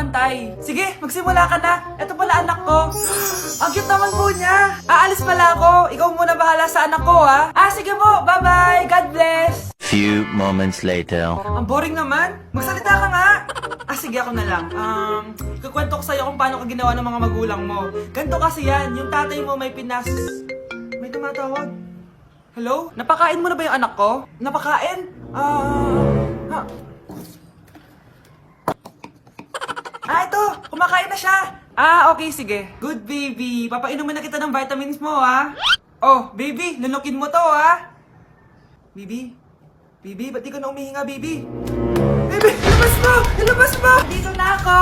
magbabantay. Sige, magsimula ka na. Ito pala anak ko. Ang cute naman po niya. Aalis pala ako. Ikaw muna bahala sa anak ko, ha? Sige po. Bye-bye. God bless. Few moments later. Ang boring naman. Magsalita ka nga. Sige, ako na lang. Kukwento ko sa'yo kung paano ka ginawa ng mga magulang mo. Ganto kasi yan. Yung tatay mo may May tumatawag. Hello? Napakain mo na ba yung anak ko? Napakain? Ito! Kumakain na siya! Okay, sige. Good, baby. Papainumin na kita ng vitamins mo, ha? Oh, baby, lunukin mo to, ha? Baby? Baby, ba't di ka na umihinga, baby? Baby, ilabas mo! Ilabas mo! Dito na ako!